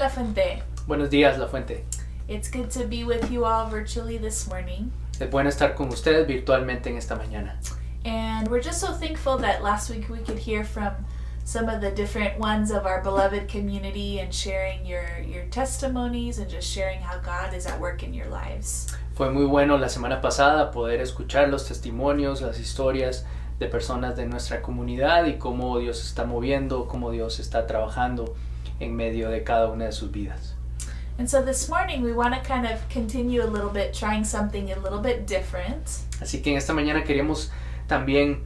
La Fuente. Buenos días, La Fuente. It's good to be with you all virtually this morning. Es bueno estar con ustedes virtualmente en esta mañana. And we're just so thankful that last week we could hear from some of the different ones of our beloved community and sharing your testimonies and just sharing how God is at work in your lives. Fue muy bueno la semana pasada poder escuchar los testimonios, las historias de personas de nuestra comunidad y cómo Dios se está moviendo, cómo Dios está trabajando en medio de cada una de sus vidas. And so this morning we want to kind of continue a little bit, trying something a little bit different. Así que en esta mañana queríamos también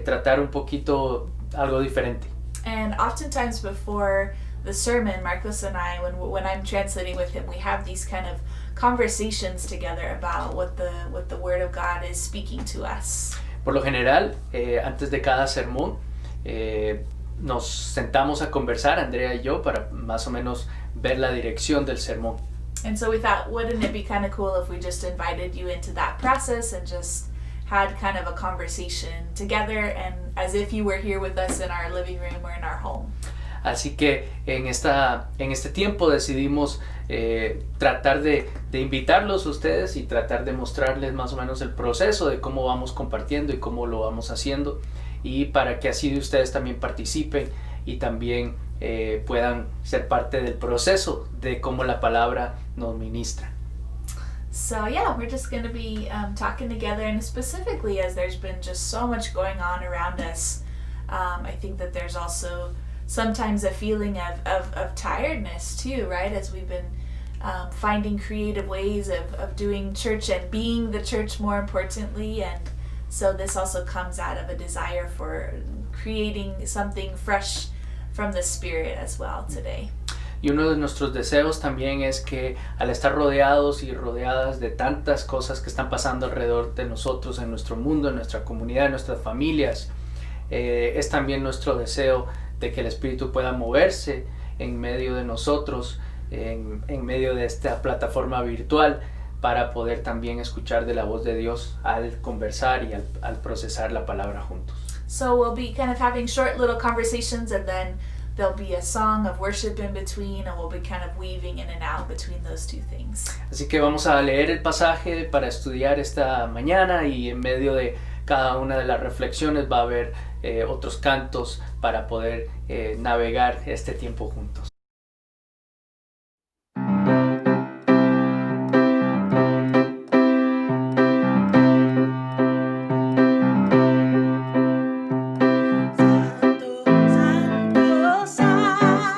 tratar un poquito algo diferente. And oftentimes before the sermon, Marcos and I, when I'm translating with him, we have these kind of conversations together about what the Word of God is speaking to us. Por lo general, antes de cada sermón, nos sentamos a conversar, Andrea y yo, para más o menos ver la dirección del sermón. And so we thought, wouldn't it be kind of cool if we just invited you into that process and just had kind of a conversation together and as if you were here with us in our living room or in our home. Así que en este tiempo decidimos tratar de invitarlos a ustedes y tratar de mostrarles más o menos el proceso de cómo vamos compartiendo y cómo lo vamos haciendo, y para que así ustedes también participen y también puedan ser parte del proceso de cómo la palabra nos ministra. So yeah, we're just going to be talking together, and specifically as there's been just so much going on around us, I think that there's also sometimes a feeling of tiredness too, right? As we've been finding creative ways of doing church and being the church more importantly, and so this also comes out of a desire for creating something fresh from the Spirit as well today. Y uno de nuestros deseos también es que al estar rodeados y rodeadas de tantas cosas que están pasando alrededor de nosotros, en nuestro mundo, en nuestra comunidad, en nuestras familias, es también nuestro deseo de que el Espíritu pueda moverse en medio de nosotros, en medio de esta plataforma virtual, para poder también escuchar de la voz de Dios al conversar y al procesar la palabra juntos. So we'll be kind of having short little conversations, and then there'll be a song of worship in between, and we'll be kind of weaving in and out between those two things. Así que vamos a leer el pasaje para estudiar esta mañana, y en medio de cada una de las reflexiones va a haber otros cantos para poder navegar este tiempo juntos. Santo,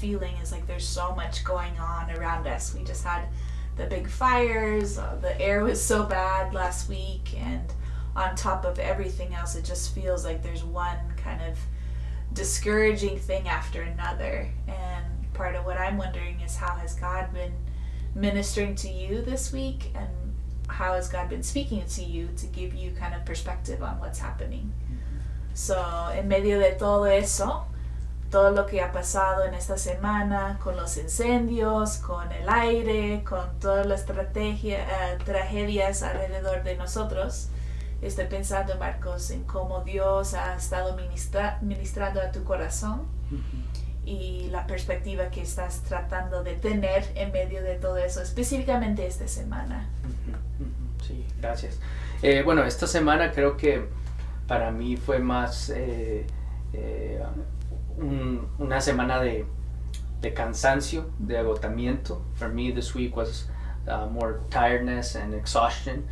feeling is like there's so much going on around us. We just had the big fires, the air was so bad last week, and on top of everything else, it just feels like there's one kind of discouraging thing after another. And part of what I'm wondering is, how has God been ministering to you this week, and how has God been speaking to you to give you kind of perspective on what's happening? So, en medio de todo eso, todo lo que ha pasado en esta semana, con los incendios, con el aire, con todas las tragedias alrededor de nosotros, estoy pensando, Marcos, en cómo Dios ha estado ministrando a tu corazón y la perspectiva que estás tratando de tener en medio de todo eso, específicamente esta semana. Sí, gracias. Bueno, esta semana creo que para mí fue más una semana de cansancio, de agotamiento. For me, this week was more tiredness and exhaustion.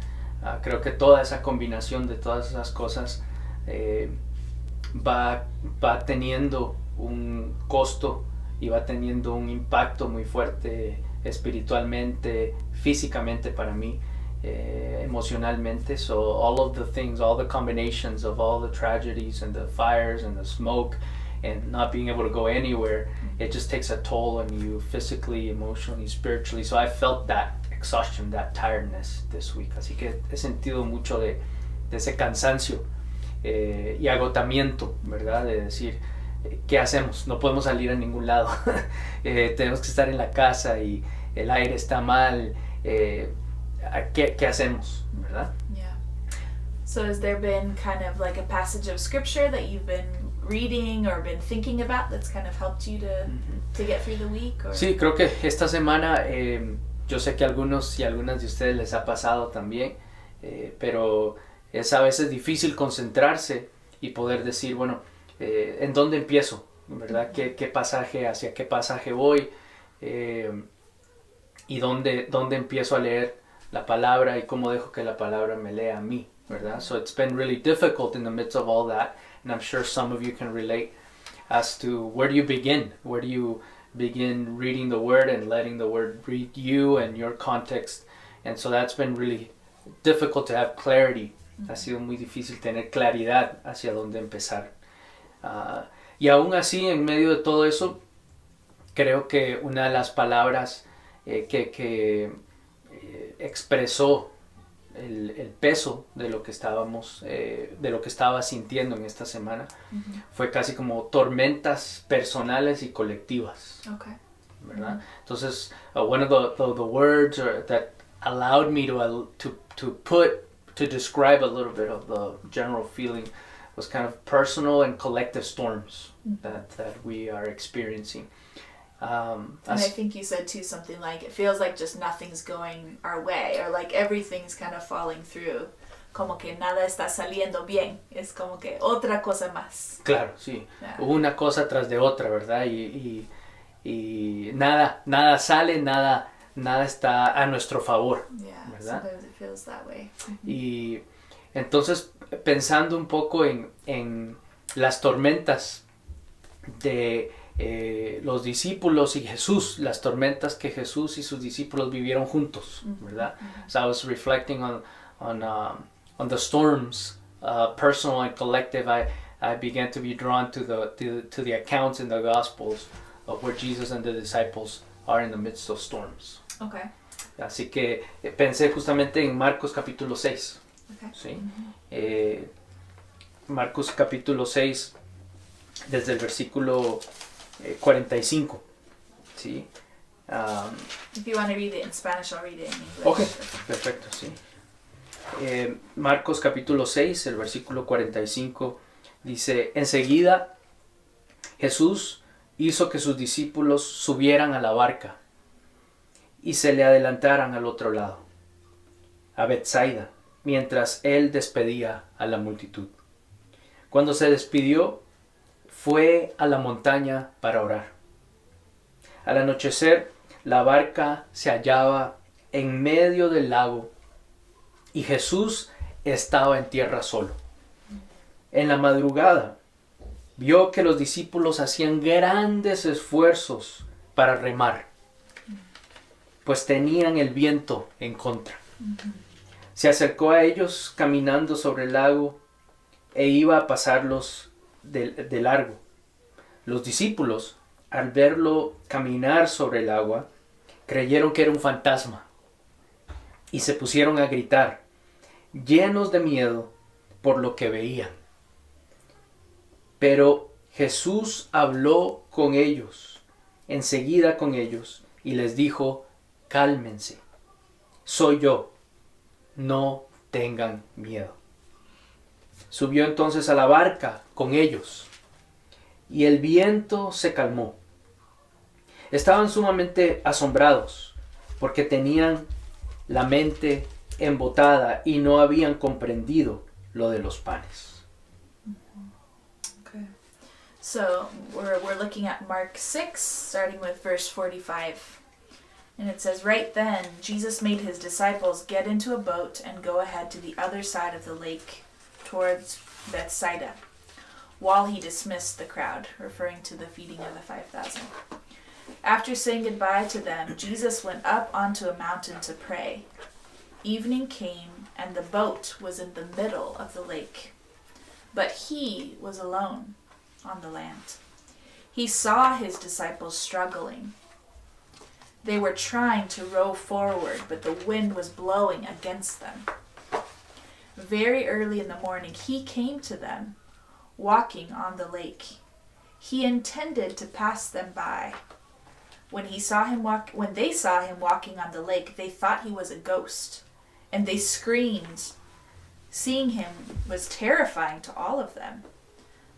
Creo que toda esa combinación de todas esas cosas va teniendo un costo y va teniendo un impacto muy fuerte espiritualmente, físicamente para mí, emocionalmente. So all of the things, all the combinations of all the tragedies and the fires and the smoke and not being able to go anywhere, it just takes a toll on you physically, emotionally, spiritually. So I felt that exhaustion, that tiredness this week. Así que he sentido mucho de ese cansancio y agotamiento, ¿verdad? De decir, ¿qué hacemos? No podemos salir a ningún lado. Tenemos que estar en la casa y el aire está mal. ¿Qué hacemos? ¿Verdad? Yeah. So has there been kind of like a passage of scripture that you've been reading or been thinking about that's kind of helped you to get through the week? Or? Sí, creo que esta semana, yo sé que a algunos y algunas de ustedes les ha pasado también, pero es a veces difícil concentrarse y poder decir, bueno, ¿en dónde empiezo? ¿Verdad? ¿Qué pasaje, hacia qué pasaje voy? Y dónde empiezo a leer la palabra y cómo dejo que la palabra me lea a mí, ¿verdad? So it's been really difficult in the midst of all that, and I'm sure some of you can relate as to where do you begin? Where do you begin reading the Word and letting the Word read you and your context? And so that's been really difficult to have clarity. Ha sido muy difícil tener claridad hacia dónde empezar. Y aún así, en medio de todo eso, creo que una de las palabras que expresó el peso de lo que estaba sintiendo en esta semana fue casi como tormentas personales y colectivas. Okay. ¿Verdad? Entonces, one of the words that allowed me to describe a little bit of the general feeling was kind of personal and collective storms that we are experiencing. And I think you said too something like, it feels like just nothing's going our way, or like everything's kind of falling through, como que nada está saliendo bien, es como que otra cosa más. Claro, sí, Yeah. Una cosa tras de otra, ¿verdad? Y nada sale, nada está a nuestro favor, Yeah, ¿verdad? sometimes it feels that way. Y entonces, pensando un poco en las tormentas de los discípulos y Jesús, las tormentas que Jesús y sus discípulos vivieron juntos, ¿verdad? So I was reflecting on the storms, personal and collective. I began to be drawn to the accounts in the Gospels of where Jesus and the disciples are in the midst of storms. Okay. Así que pensé justamente en Marcos capítulo 6. Okay. ¿Sí? Marcos capítulo 6, desde el versículo 45. ¿Sí? If you want to read it in Spanish, I'll read it in English. Ok, perfecto, sí. Marcos capítulo 6, el versículo 45, dice: enseguida Jesús hizo que sus discípulos subieran a la barca y se le adelantaran al otro lado, a Betsaida, mientras él despedía a la multitud. Cuando se despidió, fue a la montaña para orar. Al anochecer, la barca se hallaba en medio del lago y Jesús estaba en tierra solo. En la madrugada, vio que los discípulos hacían grandes esfuerzos para remar, pues tenían el viento en contra. Se acercó a ellos caminando sobre el lago e iba a pasarlos de largo. Los discípulos, al verlo caminar sobre el agua, creyeron que era un fantasma y se pusieron a gritar, llenos de miedo por lo que veían. Pero Jesús habló con ellos, enseguida con ellos, y les dijo, cálmense, soy yo, no tengan miedo. Subió entonces a la barca con ellos, y el viento se calmó. Estaban sumamente asombrados, porque tenían la mente embotada y no habían comprendido lo de los panes. Okay. So we're looking at Mark 6, starting with verse 45. And it says, right then, Jesus made his disciples get into a boat and go ahead to the other side of the lake, towards Bethsaida, while he dismissed the crowd, referring to the feeding of the 5,000. After saying goodbye to them, Jesus went up onto a mountain to pray. Evening came, and the boat was in the middle of the lake, but he was alone on the land. He saw his disciples struggling. They were trying to row forward, but the wind was blowing against them. Very early in the morning, he came to them, walking on the lake. He intended to pass them by. When they saw him walking on the lake, they thought he was a ghost, and they screamed. Seeing him was terrifying to all of them.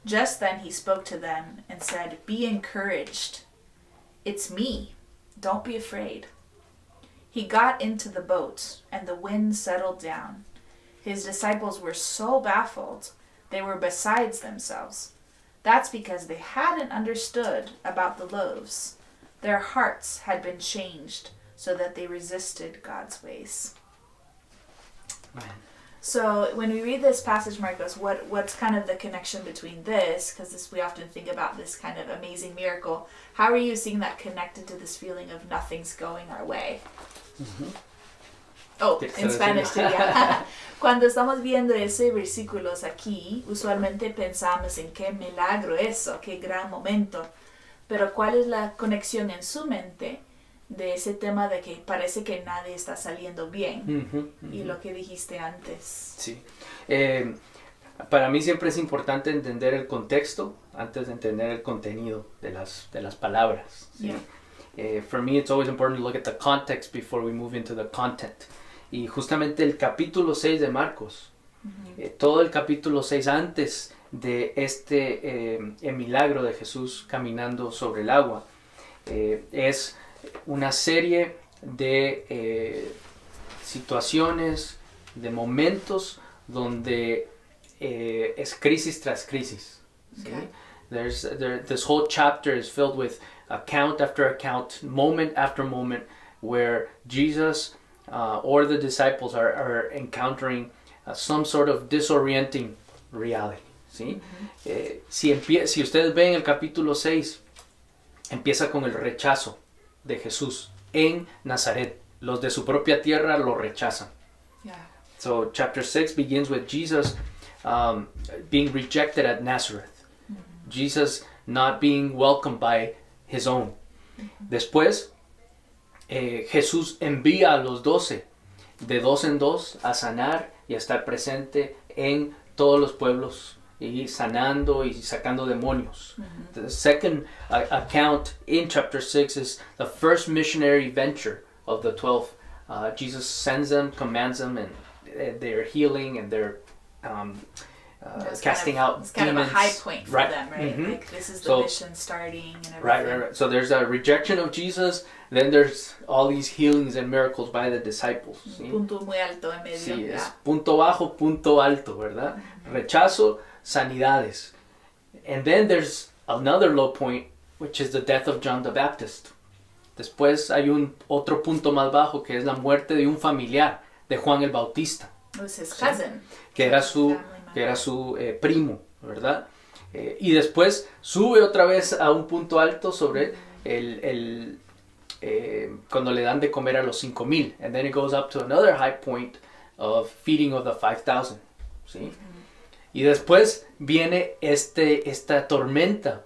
Just then he spoke to them and said, "Be encouraged. It's me. Don't be afraid." He got into the boat, and the wind settled down. His disciples were so baffled, they were beside themselves. That's because they hadn't understood about the loaves. Their hearts had been changed so that they resisted God's ways. Right. So when we read this passage, Marcos, what's kind of the connection between this, because we often think about this kind of amazing miracle, how are you seeing that connected to this feeling of nothing's going our way? Mm-hmm. Oh, in Spanish too, yeah. Cuando estamos viendo ese versículos aquí, usualmente pensamos en qué milagro eso, qué gran momento. Pero ¿cuál es la conexión en su mente de ese tema de que parece que nadie está saliendo bien? Y lo que dijiste antes. Sí. Para mí siempre es importante entender el contexto antes de entender el contenido de las palabras. ¿Sí? Yeah. For me, it's always important to look at the context before we move into the content. Y justamente el capítulo 6 de Marcos, todo el capítulo 6 antes de el milagro de Jesús caminando sobre el agua, es una serie de situaciones, de momentos donde es crisis tras crisis. Okay. This whole chapter is filled with account after account, moment after moment, where Jesus or the disciples are encountering some sort of disorienting reality. ¿Sí? Si ustedes ven el capítulo 6, empieza con el rechazo de Jesús en Nazaret. Los de su propia tierra lo rechazan. Yeah. So chapter 6 begins with Jesus being rejected at Nazareth. Jesus not being welcomed by his own. Después, Jesús envía a los 12, de 2 en 2, a sanar y a estar presente en todos los pueblos y sanando y sacando demonios. The second account in chapter 6 is the first missionary venture of the 12. Jesus sends them, commands them, and they're healing and they're casting out demons. It's kind of a high point for them, right? Mm-hmm. Like this is the mission starting and everything. Right. So there's a rejection of Jesus, then there's all these healings and miracles by the disciples. ¿Sí? Punto muy alto en medio. Sí, Yeah. es punto bajo, punto alto, ¿verdad? Rechazo, sanidades. And then there's another low point, which is the death of John the Baptist. Después hay otro punto más bajo, que es la muerte de un familiar de Juan el Bautista. It was his cousin. Que era su primo, ¿verdad? Y después sube otra vez a un punto alto sobre cuando le dan de comer a los 5,000. And then it goes up to another high point of feeding of the 5,000. ¿Sí? Y después viene esta tormenta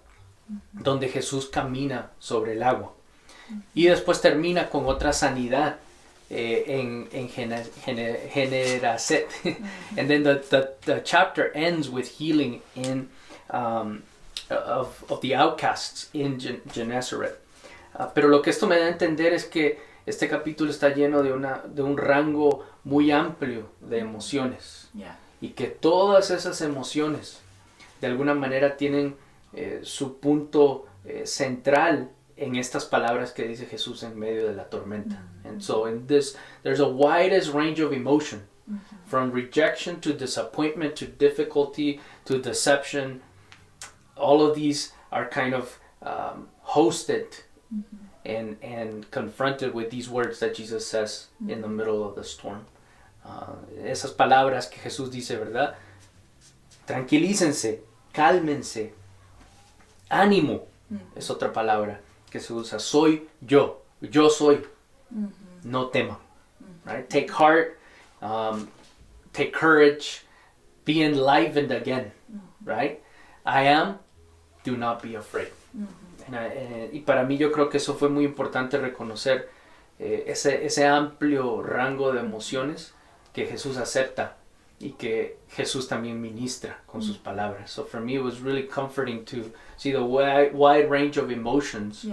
donde Jesús camina sobre el agua. Y después termina con otra sanidad en Generaset. And then the chapter ends with healing of the outcasts in Gennesaret. Pero lo que esto me da a entender es que este capítulo está lleno de un rango muy amplio de emociones. Yeah. Y que todas esas emociones de alguna manera tienen su punto central en estas palabras que dice Jesús en medio de la tormenta. And so in this, there's a widest range of emotion, from rejection to disappointment to difficulty to deception. All of these are kind of hosted and confronted with these words that Jesus says in the middle of the storm. Esas palabras que Jesús dice, ¿verdad? Tranquilícense, cálmense, ánimo, es otra palabra que se usa. Soy yo soy, no teman. Right? Take heart, take courage, be enlivened again. Right? I am, do not be afraid. Y para mí yo creo que eso fue muy importante reconocer ese amplio rango de emociones que Jesús acepta y que Jesús también ministra con sus palabras. So for me it was really comforting to see the wide range of emotions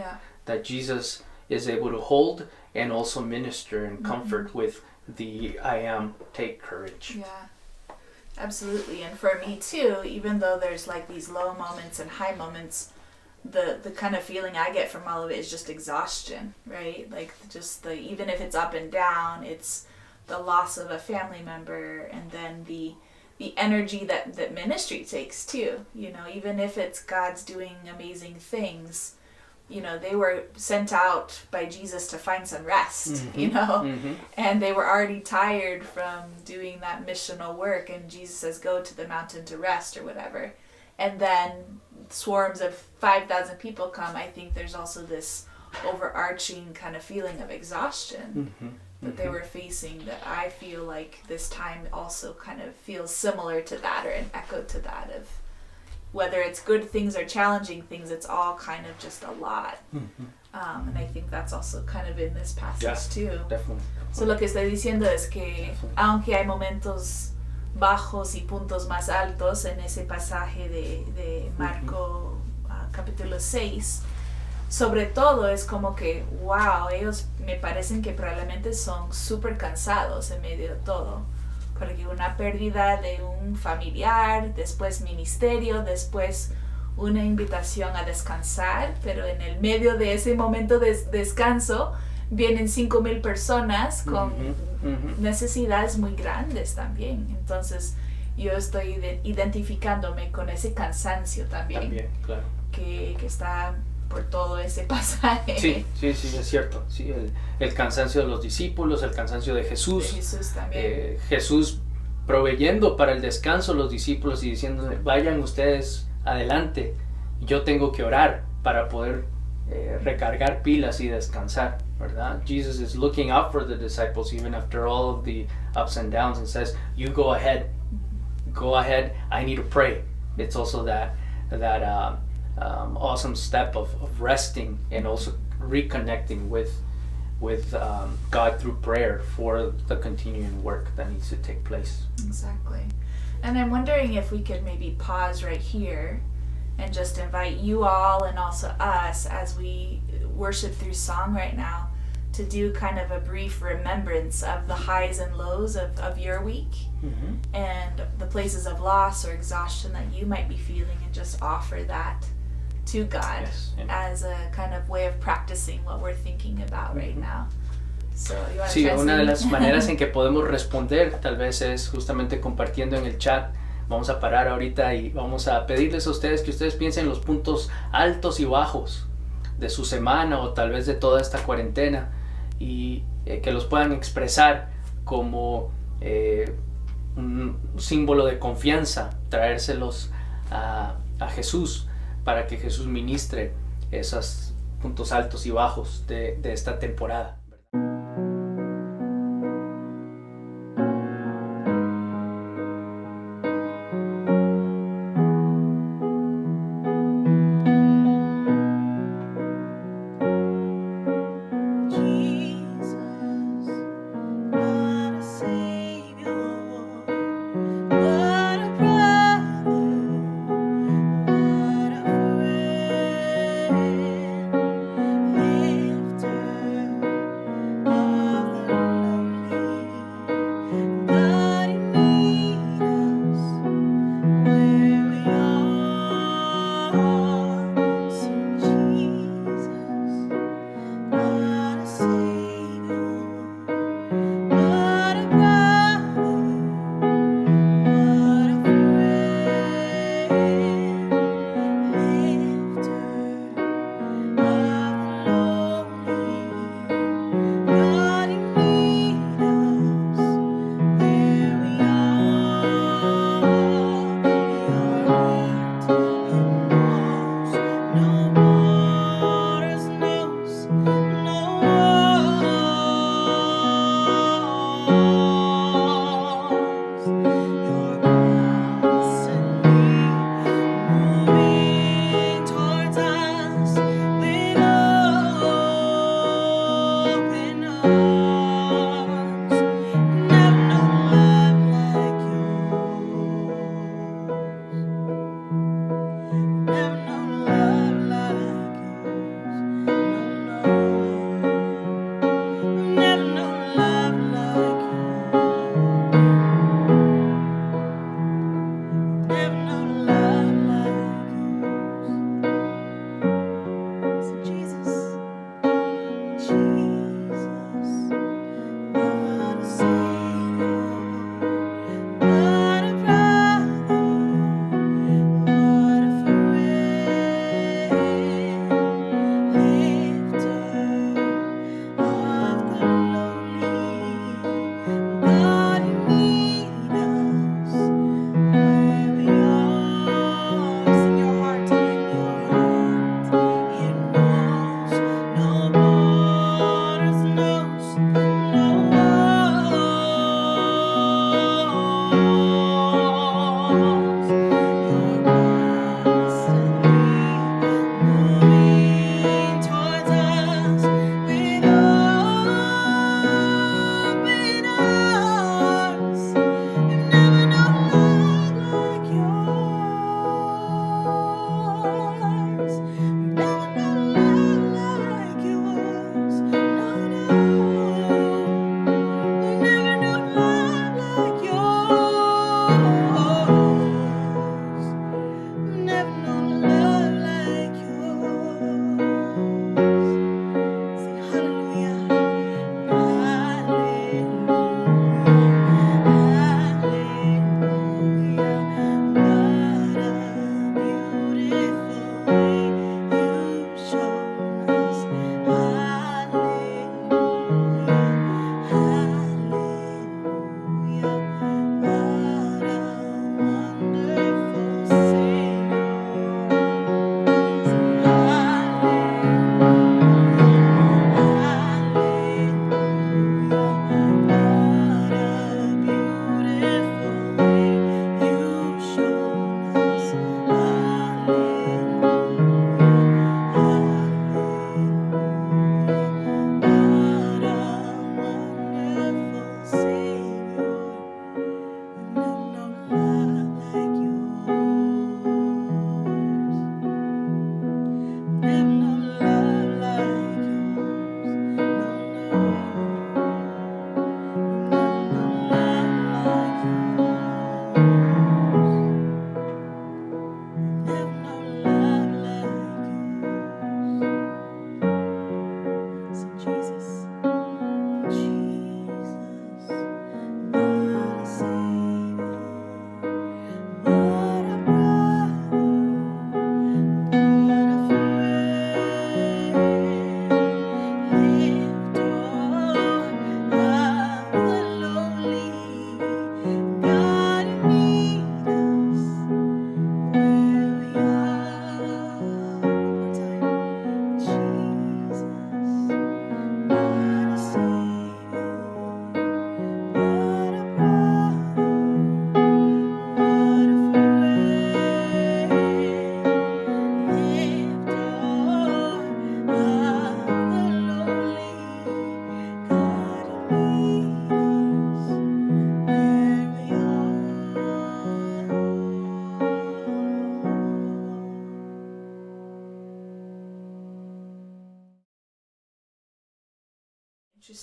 that Jesus is able to hold and also minister and comfort with the I am, take courage. Yeah, absolutely. And for me too, even though there's like these low moments and high moments, the kind of feeling I get from all of it is just exhaustion, right? Like just even if it's up and down, it's the loss of a family member, and then the energy that ministry takes too. You know, even if it's God's doing amazing things, you know, they were sent out by Jesus to find some rest, you know, and they were already tired from doing that missional work, and Jesus says, go to the mountain to rest or whatever. And then swarms of 5,000 people come. I think there's also this overarching kind of feeling of exhaustion that they were facing, that I feel like this time also kind of feels similar to that, or an echo to that, of whether it's good things or challenging things, it's all kind of just a lot. And I think that's also kind of in this passage too. Definitely. So lo que estoy diciendo es que aunque hay momentos bajos y puntos más altos en ese pasaje de Marco capítulo 6, sobre todo es como que, wow, ellos me parecen que probablemente son súper cansados en medio de todo, porque una pérdida de un familiar, después ministerio, después una invitación a descansar, pero en el medio de ese momento de descanso vienen 5,000 personas con necesidades muy grandes también. Entonces yo estoy identificándome con ese cansancio también, claro. que está por todo ese pasaje. Sí, es cierto. Sí, el cansancio de los discípulos, el cansancio de Jesús. De Jesús también. Jesús proveyendo para el descanso a los discípulos y diciendo, vayan ustedes adelante, yo tengo que orar para poder recargar pilas y descansar, ¿verdad? Jesus is looking out for the disciples even after all of the ups and downs, and says, you go ahead, I need to pray. It's also that awesome step of resting and also reconnecting with God through prayer for the continuing work that needs to take place. Exactly. And I'm wondering if we could maybe pause right here and just invite you all and also us, as we worship through song right now, to do kind of a brief remembrance of the highs and lows of your week, and the places of loss or exhaustion that you might be feeling, and just offer that to God as a kind of way of practicing what we're thinking about right now. So, you want to Sí, translate? una de las maneras en que podemos responder tal vez es justamente compartiendo en el chat. Vamos a parar ahorita y vamos a pedirles a ustedes que ustedes piensen los puntos altos y bajos de su semana o tal vez de toda esta cuarentena, y que los puedan expresar como un símbolo de confianza, traérselos a a Jesús, para que Jesús ministre esos puntos altos y bajos de esta temporada.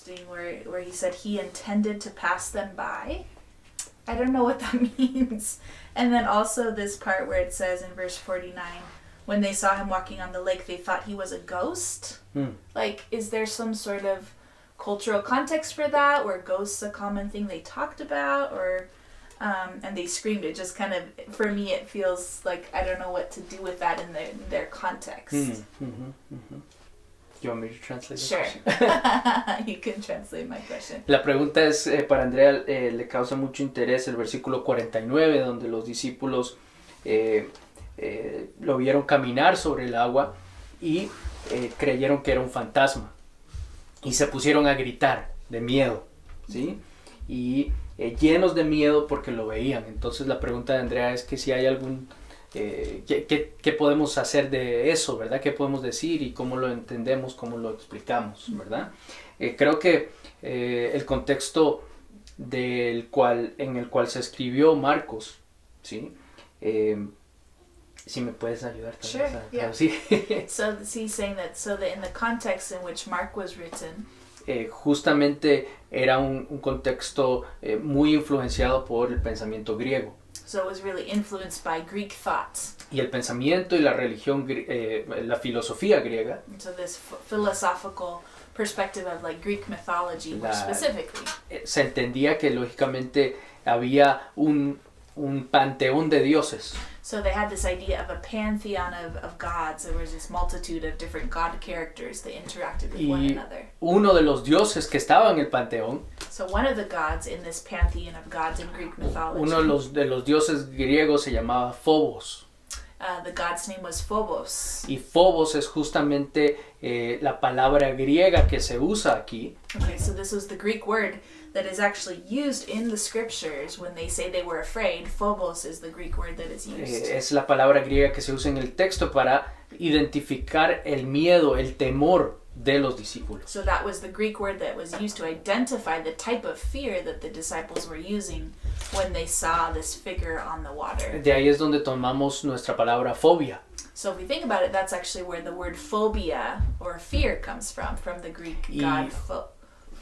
interesting where he said he intended to pass them by. I don't know what that means. And then also this part where it says in verse 49, when they saw him walking on the lake, they thought he was a ghost. Like, is there some sort of cultural context for that? Were ghosts a common thing they talked about? Or, and they screamed. It just kind of, for me, it feels like I don't know what to do with that in their context. You want me to translate? Sure. You can translate my question. La pregunta es, para Andrea le causa mucho interés el versículo 49, donde los discípulos lo vieron caminar sobre el agua y creyeron que era un fantasma. Y se pusieron a gritar de miedo, ¿sí? Y llenos de miedo porque lo veían. Entonces la pregunta de Andrea es que si hay algún... ¿qué podemos hacer de eso, verdad? ¿Qué podemos decir y cómo lo entendemos, cómo lo explicamos, verdad? Creo que el contexto en el cual se escribió Marcos, ¿sí? Si me puedes ayudar también a traducir. So he's saying that in the context in which Mark was written, justamente era un contexto muy influenciado por el pensamiento griego. So it was really influenced by Greek thoughts. Y el pensamiento y la religión, la filosofía griega. So this philosophical perspective of like Greek mythology more specifically. Se entendía que lógicamente había un panteón de dioses. So they had this idea of a pantheon of gods. There was this multitude of different god characters that interacted with one another. Uno de los dioses que estaba en el panteón. So one of the gods in this pantheon of gods in Greek mythology. Uno de los dioses griegos se llamaba Phobos. The god's name was Phobos. Y Phobos es justamente la palabra griega que se usa aquí. Okay, so this was the Greek word that is actually used in the scriptures when they say they were afraid. Phobos is the Greek word that is used. Es la palabra griega que se usa en el texto para identificar el miedo, el temor de los discípulos. So that was the Greek word that was used to identify the type of fear that the disciples were using when they saw this figure on the water. De ahí es donde tomamos nuestra palabra fobia. So if we think about it, that's actually where the word phobia or fear comes from the Greek god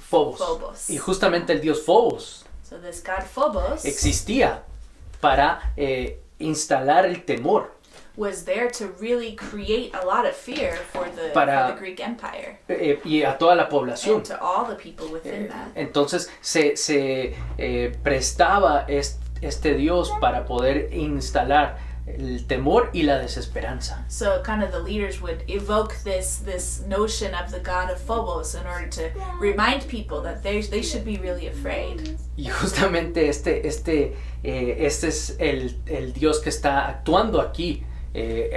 Phobos. Y justamente el dios Phobos so this god Phobos existía para instalar el temor. Was there to really create a lot of fear for the Greek Empire. Y a toda la población. And to all the people within that. Entonces se prestaba este Dios para poder instalar el temor y la desesperanza. So kind of the leaders would evoke this notion of the god of Phobos in order to remind people that they should be really afraid. Y justamente este es el Dios que está actuando aquí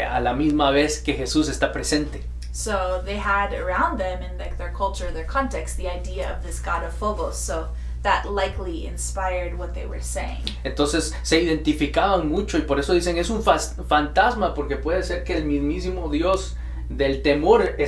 a la misma vez que Jesús está presente. So they had around them in their culture, their context, the idea of this god of Phobos. So that likely inspired what they were saying. Entonces se identificaban mucho y por eso dicen es un fantasma, porque puede ser que el mismísimo Dios del temor se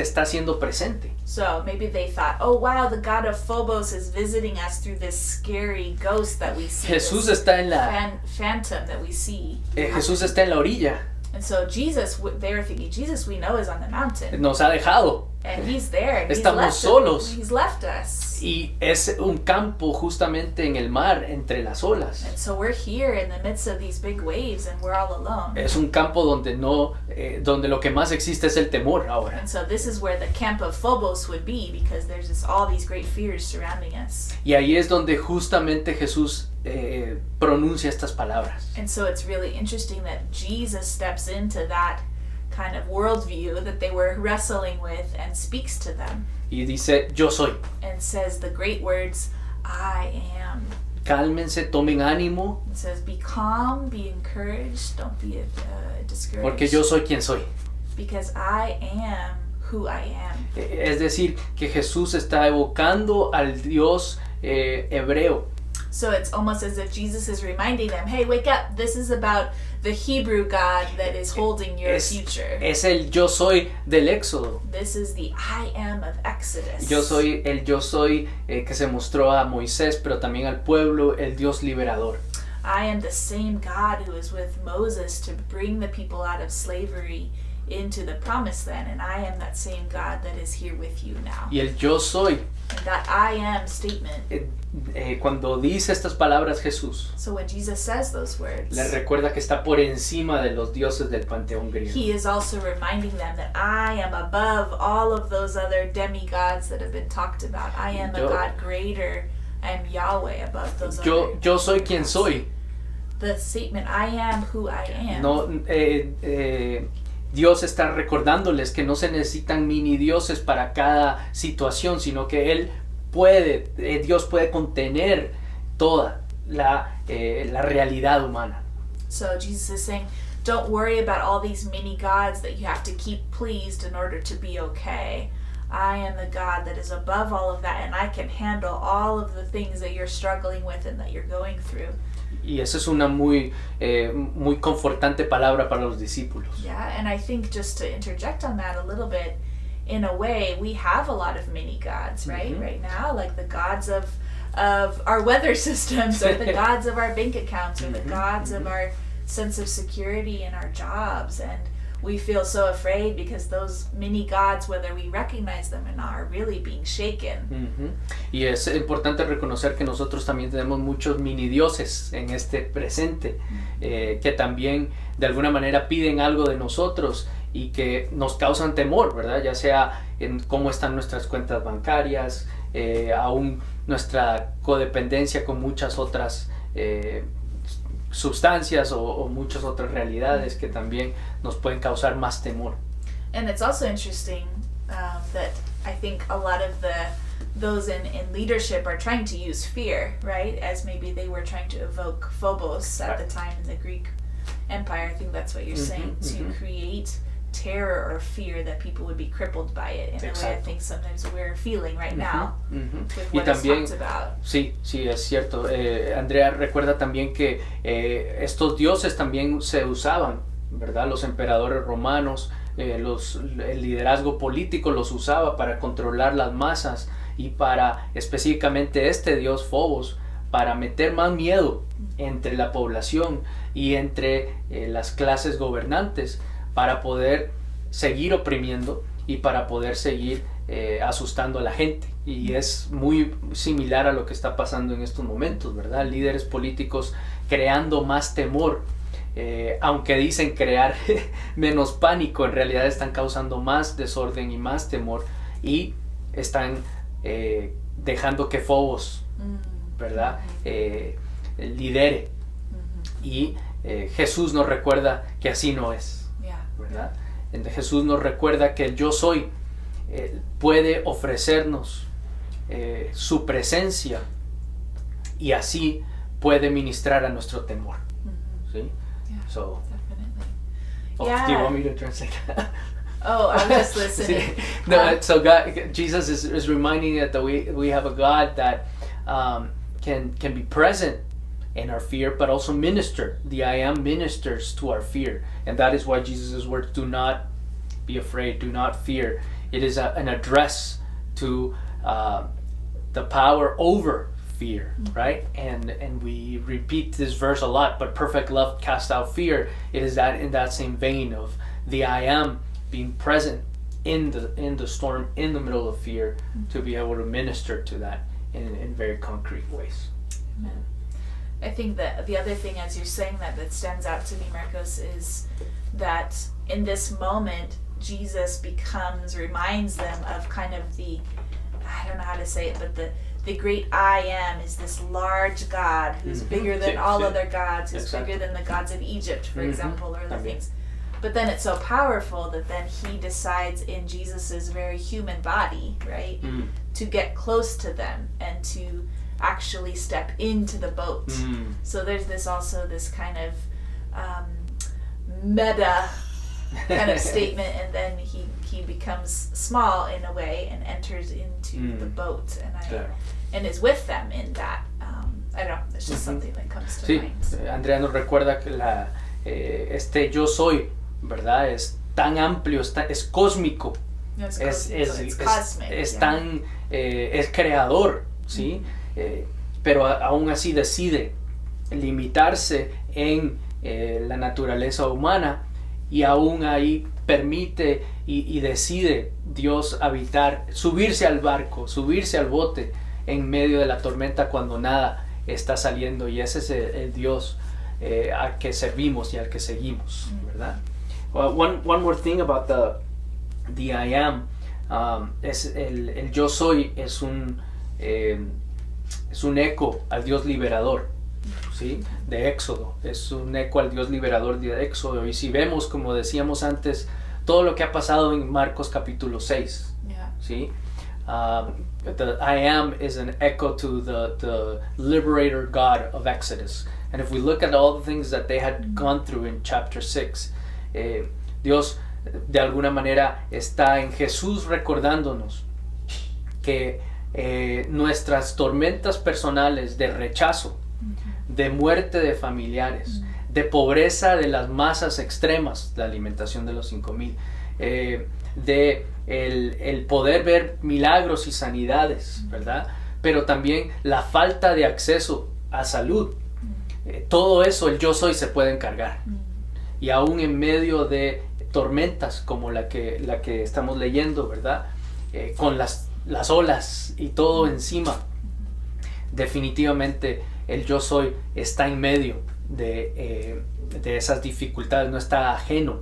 está haciendo presente. So maybe they thought, oh wow, the god of Phobos is visiting us through this scary ghost that we see. Jesús está en la phantom that we see. Jesús está en la orilla. And so Jesus, they were thinking, Jesus we know is on the mountain. Nos ha dejado. And he's there. And Estamos solos. He's left us. Y es un campo justamente en el mar entre las olas. And so we're here in the midst of these big waves and we're all alone. Es un campo donde donde lo que más existe es el temor ahora. And so this is where the camp of Phobos would be, because there's all these great fears surrounding us. Y ahí es donde justamente Jesús pronuncia estas palabras. And so it's really interesting that Jesus steps into that kind of worldview that they were wrestling with and speaks to them. Y dice, yo soy. And says the great words, I am. Cálmense, tomen ánimo. It says, be calm, be encouraged, don't be discouraged. Porque yo soy quien soy. Because I am who I am. Es decir, que Jesús está evocando al Dios hebreo. So it's almost as if Jesus is reminding them, hey, wake up, this is about the Hebrew God that is holding your future. Es el yo soy del Éxodo. This is the I am of Exodus. Yo soy que se mostró a Moisés, pero también al pueblo, el Dios liberador. I am the same God who is with Moses to bring the people out of slavery into the promised land, and I am that same God that is here with you now. Y el yo soy, And that I am statement. Cuando dice estas palabras Jesús, So when Jesus says those words, les recuerda que está por encima de los dioses del panteón griego. he is also reminding them that I am above all of those other demigods that have been talked about. I am a God greater. I am Yahweh above those other Yo soy quien soy. The statement, I am who I am. No, Dios está recordándoles que no se necesitan mini dioses para cada situación, sino que Dios puede contener toda la realidad humana. So Jesus is saying, don't worry about all these mini gods that you have to keep pleased in order to be okay. I am the God that is above all of that, and I can handle all of the things that you're struggling with and that you're going through. Y esa es una muy confortante palabra para los discípulos. Yeah, and I think just to interject on that a little bit, in a way, we have a lot of mini gods, right? Mm-hmm. Right now, like the gods of our weather systems, or the gods of our bank accounts, or the gods of our sense of security in our jobs, and we feel so afraid because those mini gods, whether we recognize them or not, are really being shaken. Uh-huh. Y es importante reconocer que nosotros también tenemos muchos mini dioses en este presente, que también de alguna manera piden algo de nosotros y que nos causan temor, ¿verdad? Ya sea en cómo están nuestras cuentas bancarias, aún nuestra codependencia con muchas otras sustancias o muchas otras realidades que también nos pueden causar más temor. And it's also interesting that I think a lot of those in leadership are trying to use fear, right? As maybe they were trying to evoke Phobos at the time in the Greek Empire. I think that's what you're saying, to create terror or fear that people would be crippled by it in a way I think sometimes we're feeling right now with what is talked about. Sí, es cierto. Andrea recuerda también que estos dioses también se usaban, ¿verdad? Los emperadores romanos, el liderazgo político los usaba para controlar las masas y para específicamente este dios Phobos para meter más miedo entre la población y entre las clases gobernantes, para poder seguir oprimiendo y para poder seguir asustando a la gente. Y es muy similar a lo que está pasando en estos momentos, ¿verdad? Líderes políticos creando más temor, aunque dicen crear menos pánico, en realidad están causando más desorden y más temor, y están dejando que Phobos, ¿verdad? Lidere. Y Jesús nos recuerda que así no es, ¿verdad? Entonces Jesús nos recuerda que el yo soy puede ofrecernos su presencia y así puede ministrar a nuestro temor. ¿Sí? Yeah, So, definitely. do you want me to translate? Oh, I was just listening. No, so Jesus is reminding us that we have a God that can be present in our fear, but also minister. The I am ministers to our fear, and that is why Jesus' words, do not be afraid, do not fear. It is an address to the power over fear, right? And we repeat this verse a lot, but perfect love casts out fear. It is that in that same vein of the I am being present in the storm, in the middle of fear, to be able to minister to that in very concrete ways. Amen. I think that the other thing, as you're saying that stands out to me, Marcos, is that in this moment, Jesus reminds them of kind of I don't know how to say it, but the great I am is this large God who's bigger than all other gods, who's bigger than the gods of Egypt, for example, or the things. But then it's so powerful that then he decides in Jesus's very human body, right, to get close to them and to actually step into the boat. So there's this kind of meta kind of statement, and then he becomes small in a way and enters into the boat and is with them in that. I don't know, it's just something that comes to mind. Andrea nos recuerda que este yo soy, ¿verdad? Es tan amplio, es cósmico, es creador, ¿sí? Pero aún así decide limitarse en la naturaleza humana y aún ahí permite y decide Dios habitar, subirse al barco, subirse al bote en medio de la tormenta cuando nada está saliendo, y ese es el Dios al que servimos y al que seguimos, ¿verdad? One more thing about the I am, es el yo soy, es un eco al Dios liberador, ¿sí? De Éxodo, es un eco al Dios liberador de Éxodo, y si vemos, como decíamos antes, todo lo que ha pasado en Marcos capítulo 6, Yeah. ¿sí? The I am is an echo to the liberator God of Exodus. And if we look at all the things that they had gone through in chapter 6, Dios de alguna manera está en Jesús recordándonos que nuestras tormentas personales de rechazo, de muerte de familiares, de pobreza de las masas extremas, la alimentación de los 5,000, de el poder ver milagros y sanidades, ¿verdad? Pero también la falta de acceso a salud. Todo eso el yo soy se puede encargar. Y aún en medio de tormentas como la que estamos leyendo, ¿verdad? Con las olas y todo encima, definitivamente el yo soy está en medio de esas dificultades, no está ajeno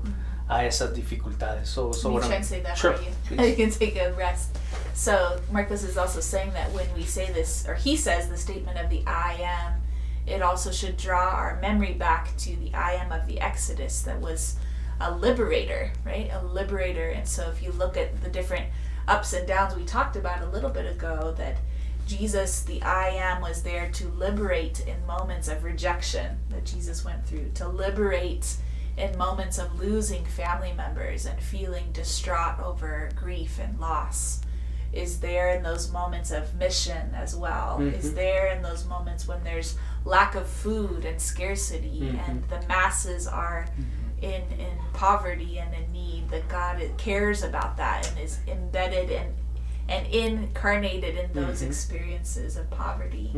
a esas dificultades. Let me translate that Sure, for you. please. You can take a rest. So Marcos is also saying that when we say this, or he says the statement of the I am, it also should draw our memory back to the I am of the Exodus that was a liberator, right? A liberator. And so if you look at the different ups and downs we talked about a little bit ago, that Jesus, the I am, was there to liberate in moments of rejection that Jesus went through, to liberate in moments of losing family members and feeling distraught over grief and loss, is there in those moments of mission as well, is there in those moments when there's lack of food and scarcity and the masses are in poverty and in need, that God cares about that and is embedded and incarnated in those experiences of poverty.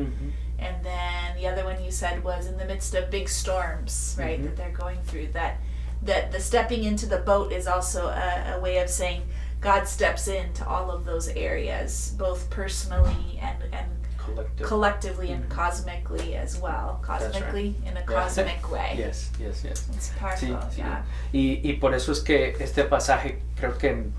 And then the other one you said was in the midst of big storms, right, that they're going through, that the stepping into the boat is also a way of saying God steps into all of those areas, both personally and collectively and cosmically as well. Cosmically, right. in a cosmic way. Yes. It's powerful, Sí. yeah. Y por eso es que este pasaje creo que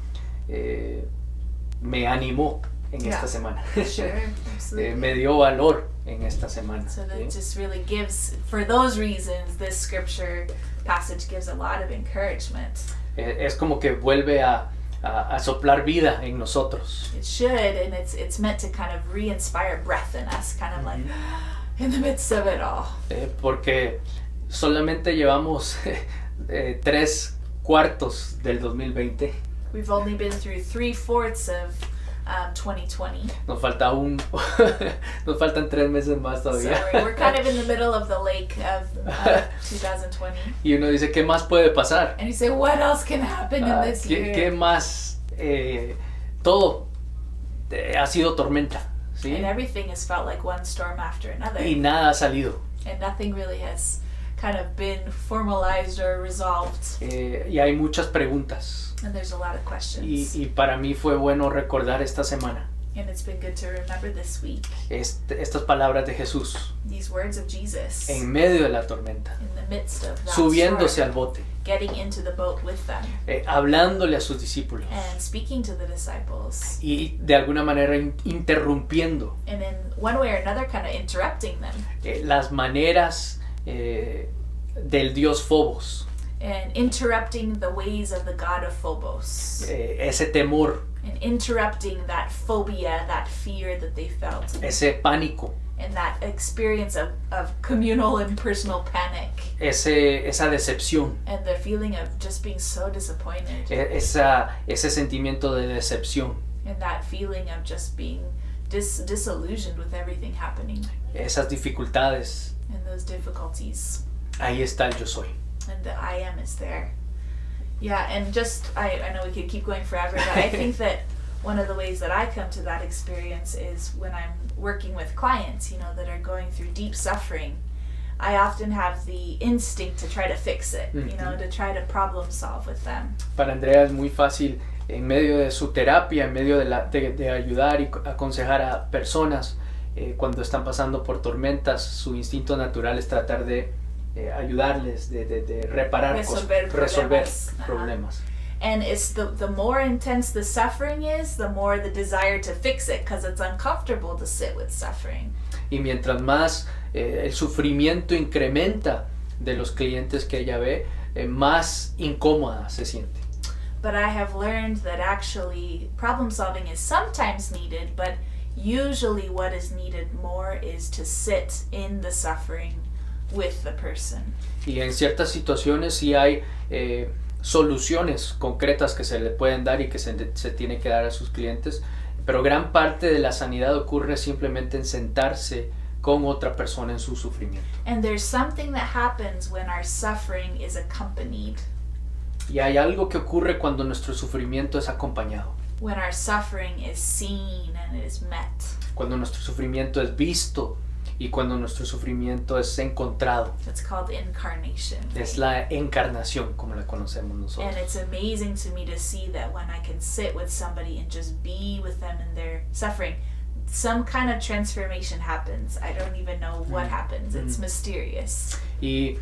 me animó en esta semana. Sure, absolutely. Me dio valor en esta semana. So that ¿sí? just really gives, for those reasons, this scripture passage gives a lot of encouragement. Es como que vuelve a soplar vida en nosotros. It should, and it's meant to kind of re-inspire breath in us, kind of like in the midst of it all. Porque solamente llevamos 3/4 del 2020. We've only been through 3/4 of 2020. Nos faltan 3 meses más So todavía. we're kind of in the middle of the lake of 2020. Y uno dice, ¿qué más puede pasar? And you say, what else can happen in this year? ¿Qué más? Todo ha sido tormenta, ¿sí? And everything has felt like one storm after another. Y nada ha salido. And nothing really has kind of been formalized or resolved. Y hay muchas preguntas. And there's a lot of questions. Y para mí fue bueno recordar esta semana And it's been good to remember this week estas palabras de Jesús these words of Jesus en medio de la tormenta, in the midst of that subiéndose storm, al bote, getting into the boat with them hablándole a sus discípulos and speaking to the disciples, y de alguna manera interrumpiendo and in one way or another kind of interrupting them las maneras del Dios Phobos, and interrupting the ways of the God of Phobos, ese temor, and interrupting that phobia, that fear that they felt, ese pánico, and that experience of communal and personal panic, esa decepción, and the feeling of just being so disappointed, ese sentimiento de decepción, and that feeling of just being disillusioned with everything happening, esas dificultades. and those difficulties. Ahí está el yo soy. And the I am is there. Yeah, and just, I know we could keep going forever, but I think that one of the ways that I come to that experience is when I'm working with clients, that are going through deep suffering. I often have the instinct to try to fix it, you know, to try to problem solve with them. Para Andrea es muy fácil, en medio de su terapia, en medio de ayudar y aconsejar a personas cuando están pasando por tormentas, su instinto natural es tratar de ayudarles, de reparar Resolver problemas. And it's the more intense the suffering is, the more the desire to fix it, because it's uncomfortable to sit with suffering. Y mientras más el sufrimiento incrementa de los clientes que ella ve, más incómoda se siente. But I have learned that actually problem solving is sometimes needed, but usually what is needed more is to sit in the suffering with the person. Y en ciertas situaciones sí hay soluciones concretas que se le pueden dar y que se tiene que dar a sus clientes, pero gran parte de la sanidad ocurre simplemente en sentarse con otra persona en su sufrimiento. And there's something that happens when our suffering is accompanied. Y hay algo que ocurre cuando nuestro sufrimiento es acompañado. When our suffering is seen and it is met. Cuando nuestro sufrimiento es visto y cuando nuestro sufrimiento es encontrado. It's called incarnation. Es la encarnación como la conocemos nosotros. And it's amazing to me to see that when I can sit with somebody and just be with them in their suffering, some kind of transformation happens. I don't even know what happens. It's mysterious. Y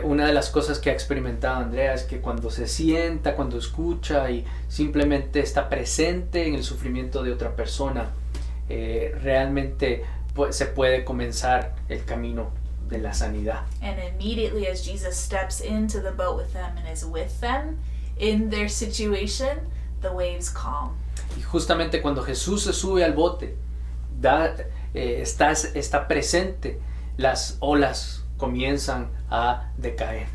una de las cosas que ha experimentado Andrea es que cuando se sienta, cuando escucha y simplemente está presente en el sufrimiento de otra persona, realmente se puede comenzar el camino de la sanidad. And immediately as Jesus steps into the boat with them and is with them in their situation, the waves calm. Y justamente cuando Jesús se sube al bote, está presente, las olas comienzan a decaer.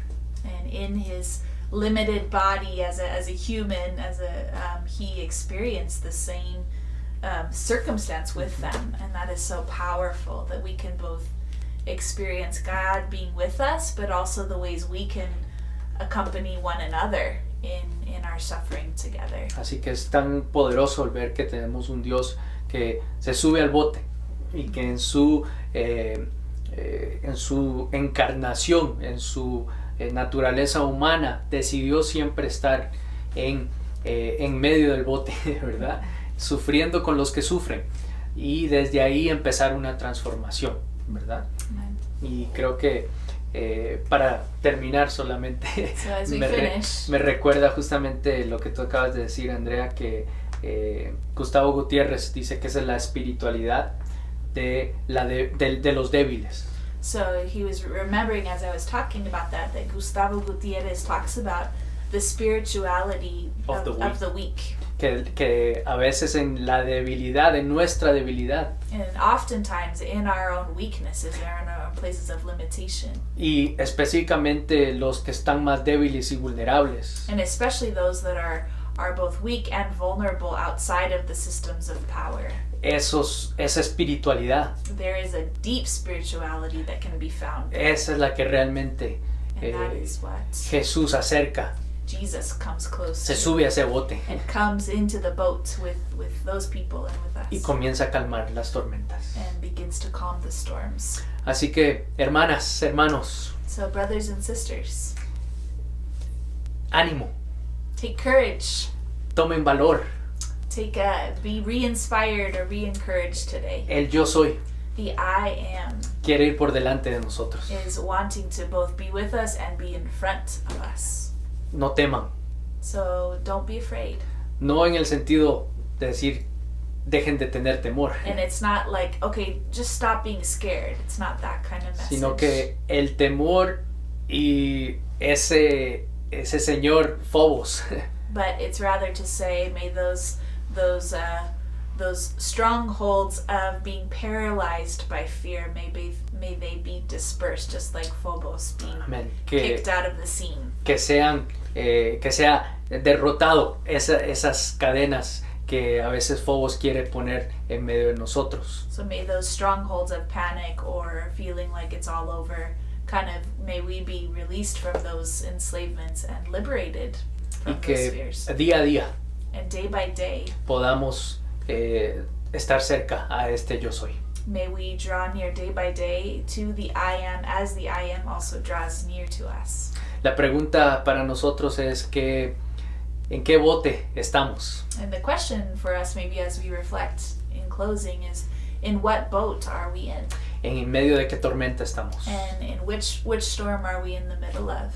And in his limited body as a human, he experienced the same circumstance with them, and that is so powerful that we can both experience God being with us, but also the ways we can accompany one another in our suffering together. Así que es tan poderoso el ver que tenemos un Dios que se sube al bote y que en su encarnación, en su naturaleza humana, decidió siempre estar en medio del bote, ¿verdad? Sufriendo con los que sufren, y desde ahí empezar una transformación, ¿verdad? Amen. Y creo que para terminar solamente So me recuerda justamente lo que tú acabas de decir, Andrea, que Gustavo Gutiérrez dice que esa es la espiritualidad de los débiles. So he was remembering as I was talking about that Gustavo Gutierrez talks about the spirituality of the weak. Que a veces en la debilidad, en nuestra debilidad, And oftentimes in our own weaknesses, or in our own places of limitation. Y específicamente los que están más débiles y vulnerables. And especially those that are both weak and vulnerable outside of the systems of power. Esa espiritualidad. There is a deep spirituality that can be found. Esa es la que realmente that is what Jesús acerca. Jesus comes close. Se sube a ese bote. And comes into the boat with those people and with us. Y comienza a calmar las tormentas. And begins to calm the storms. Así que, hermanas, hermanos. So brothers and sisters. Ánimo. Take courage. Tomen valor. Be re-inspired or be encouraged today. El yo soy. The I am. Quiere ir por delante de nosotros. Is wanting to both be with us and be in front of us. No teman. So don't be afraid. No en el sentido de decir dejen de tener temor. And it's not like, okay, just stop being scared. It's not that kind of message. Sino que el temor y ese señor Phobos. But it's rather to say, may those strongholds of being paralyzed by fear, may they be dispersed, just like Phobos being kicked out of the scene. Que sea derrotado esas cadenas que a veces Phobos quiere poner en medio de nosotros. So may those strongholds of panic or feeling like it's all over, may we be released from those enslavements and liberated from those fears. Día a día and day by day podamos estar cerca a este yo soy. May we draw near day by day to the I Am as the I Am also draws near to us. La pregunta para nosotros es que ¿en qué bote estamos? And the question for us maybe as we reflect in closing is, in what boat are we in? ¿En medio de qué tormenta estamos? And in which storm are we in the middle of?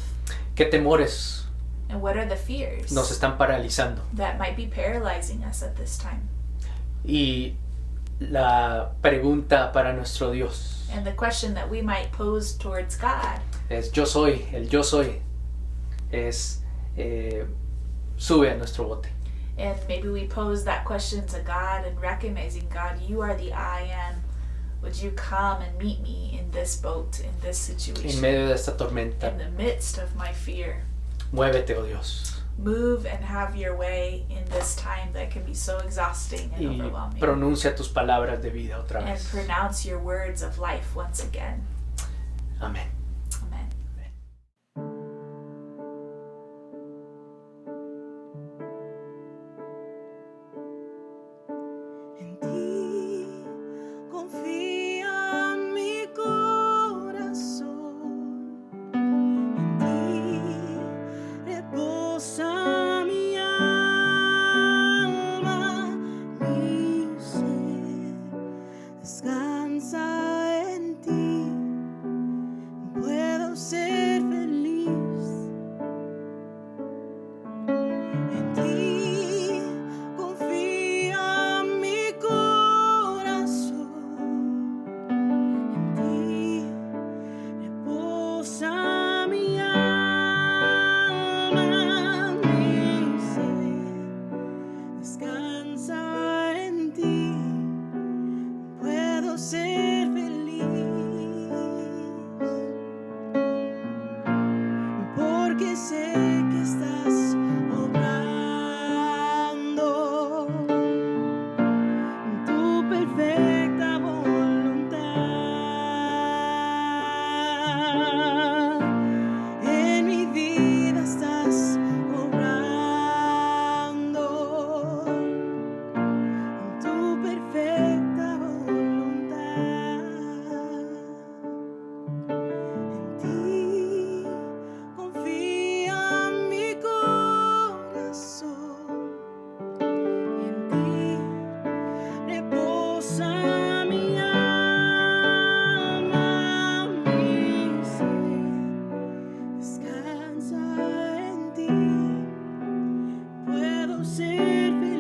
¿Qué temores And what are the fears nos están paralizando? that might be paralyzing us at this time? Y la pregunta para nuestro Dios And the question that we might pose towards God es yo soy, el yo soy es sube a nuestro bote. and maybe we pose that question to God and recognizing, God, you are the I Am. Would you come and meet me in this boat, in this En situation, medio de esta tormenta, in the midst of my fear? muévete, oh Dios, Move and have your way in this time that can be so exhausting and y overwhelming. pronuncia tus palabras de vida otra And vez. pronounce your words of life once again. Amén. Amen. En ti confía mi corazón, en ti reposa mi alma, mi ser descansa en ti, puedo ser feliz. En ti confía mi corazón, en ti reposa mi alma, mi ser descansa en ti, puedo ser feliz, porque sé que estás obrando tu perfecta voluntad. En mi vida estás obrando tu perfecta voluntad. En ti confía mi corazón, en ti reposa mi alma, mi ser descansa en ti, puedo ser feliz.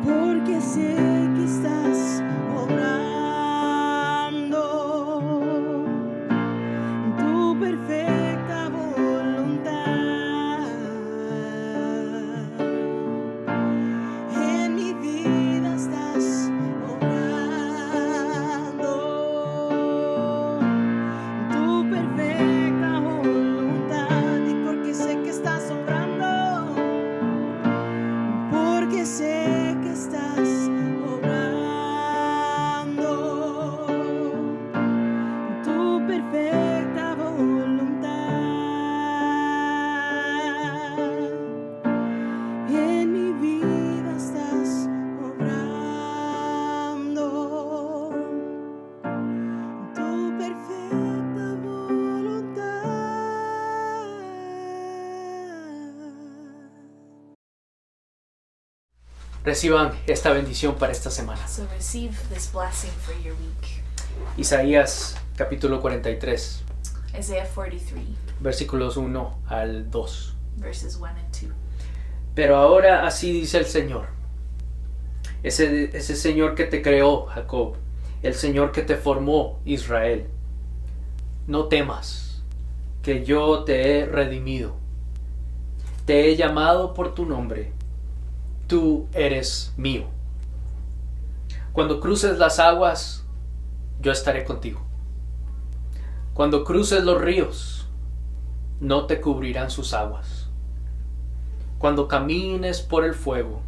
Porque sé que estás obrando tu perfecta voluntad. En mi vida estás obrando tu perfecta voluntad. Y porque sé que estás obrando, porque sé que estás obrando tu perfecta voluntad. En mi vida estás obrando tu perfecta voluntad. Reciban esta bendición para esta semana. So receive this blessing for your week. Isaías capítulo 43, Isaiah 43, versículos 1 al 2. verses 1 and 2. Pero ahora así dice el Señor, ese Señor que te creó, Jacob, el Señor que te formó, Israel. No temas, que yo te he redimido. Te he llamado por tu nombre. Tú eres mío. Cuando cruces las aguas, yo estaré contigo. Cuando cruces los ríos, no te cubrirán sus aguas. Cuando camines por el fuego,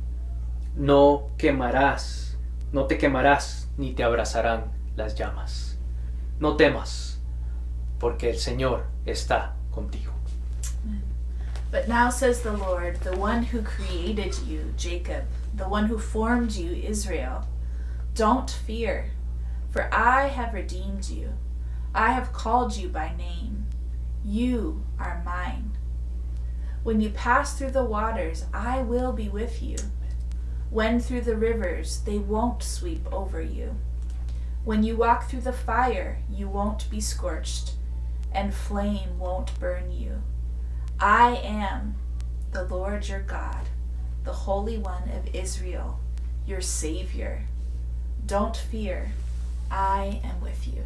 no te quemarás, ni te abrazarán las llamas. No temas, porque el Señor está contigo. But now says the Lord, the one who created you, Jacob, the one who formed you, Israel. Don't fear, for I have redeemed you. I have called you by name. You are mine. When you pass through the waters, I will be with you. When through the rivers, they won't sweep over you. When you walk through the fire, you won't be scorched, and flame won't burn you. I am the Lord your God, the Holy One of Israel, your Savior. Don't fear, I am with you.